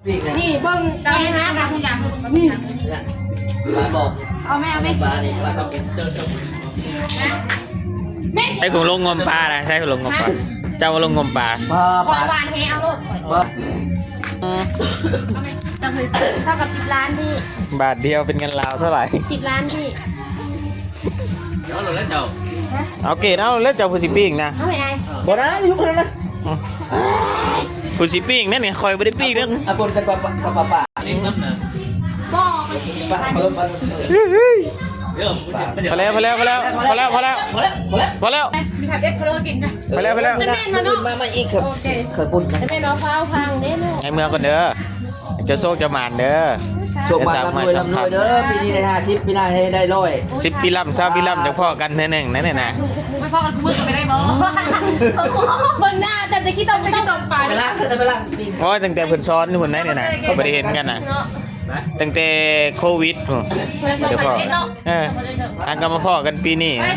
นี่เบิ้ง เราไม่นะเราทุกอย่างนี่เนี่ยปลาบอกเอาแม่ปลานี่ปลาต้องเจอชม ใช่ผมลงงมปลานะใช่ผมลงงมปลาเจ้าลงงมปลา ขอหวานเฮเอาโลดเท่ากับ10 ล้านพี่ บาทเดียวเป็นเงินลาวเท่าไหร่ 10 ล้านพี่ เดี๋ยวเราเล่นเจ้า เอาเกตเอาเล่นเจ้าผู้สิปิ้งนะ เอาไง บ่ได้ยุบเลยนะ ผู้สิปิ้งนั่นเนี่ยคอยไม่ได้ปิ้งเรื่อง อาบนกันปลานี่นับนะ บอก ปลาเพิ่มปลาเดี๋ยว พอแล้วพอแล้วพอแล้วพอแล้วพอแล้วพอแล้ว มีขับเอฟเพลกินนะ พอแล้วพอแล้ว มาอีกครับเคยปุ่น แม่น้องฟ้าพังเด้อ ให้เมืองก่อนเด้อจะโชคจะหมานเด้อ โชคมาลำรวยเด้อปีนี้ได้50ปีหน้าให้ได้100 10 ปีล่ำ20 ปีล่ำจะพ่อกันเท่านึงนั่นน่ะนะ ไม่พอกันมือกันไม่ได้บอเบิ่งหน้าแต่จะคิดต้องไม่ต้องไป ไปล่างไปล่างปีน โอ้ยตั้งแต่เพิ่นซ้อนนี่คนนั้นเนี่ยนะเขาไม่ได้เห็นกันนะตั้งแต่โควิดเดี๋ยวพ่ออันก็มาพ่อกันปีนี้ ไป